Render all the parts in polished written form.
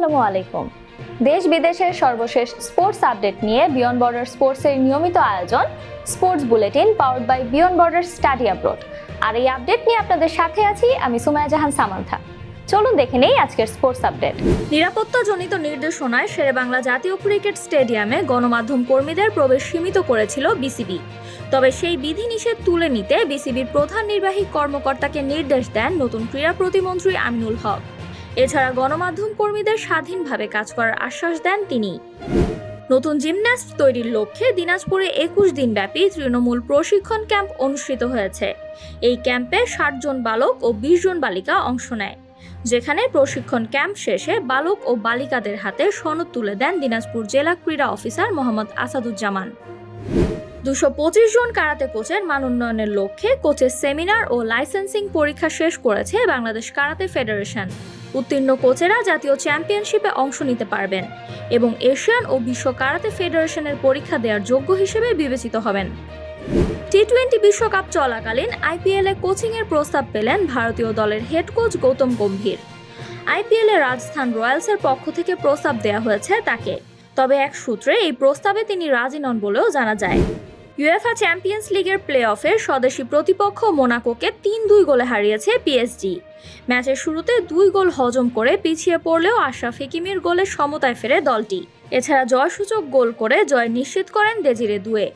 আসসালামু আলাইকুম। দেশ বিদেশের সর্বশেষ স্পোর্টস আপডেট নিয়ে বিয়ন্ড বর্ডার স্পোর্টসের নিয়মিত আয়োজন sports bulletin powered by beyond border study abroad. আর এই আপডেট নিয়ে আপনাদের সাথে আছি আমি সুমাইয়া জাহান সামান্থা। চলুন দেখে নেই আজকের স্পোর্টস আপডেট। নিরাপত্তাজনিত নির্দেশনায় শেরেবাংলা জাতীয় ক্রিকেট স্টেডিয়ামে গণমাধ্যম কর্মীদের প্রবেশ সীমিত করেছিল বিসিবি। তবে সেই বিধিনিষেধ তুলে নিতে বিসিবির প্রধান নির্বাহী কর্মকর্তাকে নির্দেশ দেন নতুন ক্রীড়া প্রতিমন্ত্রী আমিনুল হক। এছাড়া গণমাধ্যম কর্মীদের স্বাধীনভাবে কাজ করার আশ্বাস দেন তিনি। নতুন জিমন্যাস্ট তৈরির লক্ষ্যে দিনাজপুরে 21 দিনব্যাপী তৃণমূল প্রশিক্ষণ ক্যাম্প অনুষ্ঠিত হয়েছে। এই ক্যাম্পে 60 জন বালক ও 20 জন বালিকা অংশ নেয়, যেখানে প্রশিক্ষণ ক্যাম্প শেষে বালক ও বালিকাদের হাতে সনদ তুলে দেন দিনাজপুর জেলা ক্রীড়া অফিসার মোহাম্মদ আসাদুজ্জামান। 225 জন কারাতে কোচের মান উন্নয়নের লক্ষ্যে কোচের সেমিনার ও লাইসেন্সিং পরীক্ষা শেষ করেছে বাংলাদেশ কারাতে ফেডারেশন। উত্তীর্ণ কোচেরা জাতীয় চ্যাম্পিয়নশিপে অংশ নিতে পারবেন এবং এশিয়ান ও বিশ্ব কারাতে ফেডারেশনের পরীক্ষা দেওয়ার যোগ্য হিসেবে বিবেচিত হবেন। টি-20 বিশ্বকাপ চলাকালীন আইপিএলে কোচিংয়ের প্রস্তাব পেলেন ভারতীয় দলের হেড কোচ গৌতম গম্ভীর। আইপিএলে রাজস্থান রয়্যালসের পক্ষ থেকে প্রস্তাব দেওয়া হয়েছে তাকে, তবে এক সূত্রে এই প্রস্তাবে তিনি রাজি নন বলেও জানা যায়। ইউএফএ চ্যাম্পিয়ন্স লিগের প্লে অফে স্বদেশী প্রতিপক্ষ মোনাকোকে 3-2 গোলে হারিয়েছে পিএসজি। ম্যাচের শুরুতে 2 গোল হজম করে পিছিয়ে পড়লেও আশরাফ হাকিমির গোলে সমতায় ফেরে দলটি। এছাড়া জয়সূচক গোল করে জয় নিশ্চিত করেন দেজিরে দুয়ে।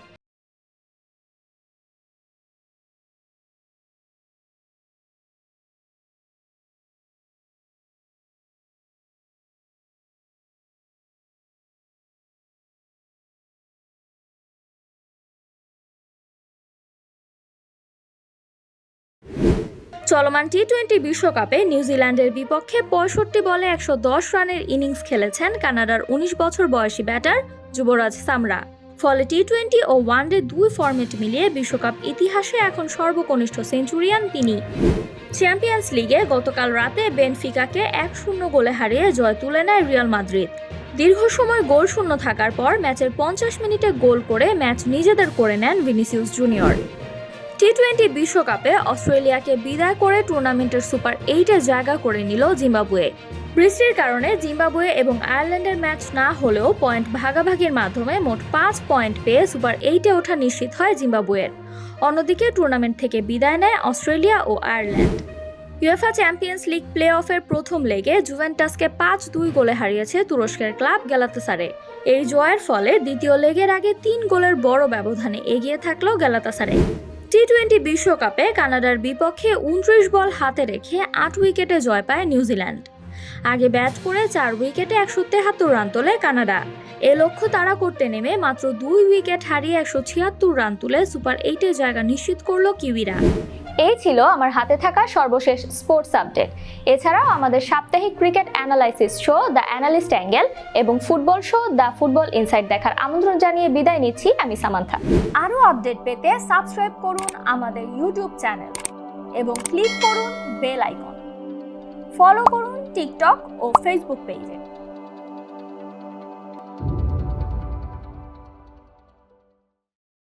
চলমান টি-20 বিশ্বকাপে নিউজিল্যান্ডের বিপক্ষে 65 বলে 110 রানের ইনিংস খেলেছেন কানাডার 19 বছর বয়সী ব্যাটার যুবরাজ সামরা। ফলে টি-20 ও ওয়ানডে 2 ফরম্যাট মিলিয়ে বিশ্বকাপ ইতিহাসে এখন সর্বকনিষ্ঠ সেঞ্চুরিয়ান তিনি। চ্যাম্পিয়ন্স লিগে গতকাল রাতে বেনফিকাকে 1-0 গোলে হারিয়ে জয় তুলে নেয় রিয়াল মাদ্রিদ। দীর্ঘ সময় গোল শূন্য থাকার পর ম্যাচের 50 মিনিটে গোল করে ম্যাচ নিজেদের করে নেন ভিনিসিয়াস জুনিয়র। টি-20 বিশ্বকাপে অস্ট্রেলিয়াকে বিদায় করে টুর্নামেন্টের সুপার 8-এ জায়গা করে নিল জিম্বাবুয়ে। বৃষ্টির কারণে জিম্বাবুয়ে এবং আয়ারল্যান্ডের ম্যাচ না হলেও পয়েন্ট ভাগাভাগির মাধ্যমে মোট 5 পয়েন্ট পেয়ে সুপার 8-এ ওঠা নিশ্চিত হয় জিম্বাবুয়ের। অন্যদিকে টুর্নামেন্ট থেকে বিদায় নেয় অস্ট্রেলিয়া ও Ireland. UEFA champions league play অফের প্রথম লেগে জুভেন্টাসকে 5-2 গোলে হারিয়েছে তুরস্কের ক্লাব গ্যালাতাসারে। এই জয়ের ফলে দ্বিতীয় লেগের আগে 3 গোলের বড় ব্যবধানে এগিয়ে থাকলো গ্যালাতাসারে। টি-20 বিশ্বকাপে কানাডার বিপক্ষে 29 বল হাতে রেখে 8 উইকেটে জয় পায় নিউজিল্যান্ড। আগে ব্যাট করে 4 উইকেটে 173 রান তোলে কানাডা। এ লক্ষ্য তাড়া করতে নেমে মাত্র 2 উইকেট হারিয়ে 176 রান তুলে সুপার 8-এ জায়গা নিশ্চিত করল কিউইরা। এই ছিল আমার হাতে থাকা সর্বশেষ স্পোর্টস আপডেট। এছাড়াও আমাদের সাপ্তাহিক cricket analysis show the analyst angle এবং football show the football insight দেখার আমন্ত্রণ জানিয়ে বিদায় নিচ্ছি আমি সামান্থা। আরও আপডেট পেতে সাবস্ক্রাইব করুন আমাদের ইউটিউব চ্যানেল এবং ক্লিক করুন বেল আইকন। ফলো করুন টিকটক ও ফেসবুক পেজে।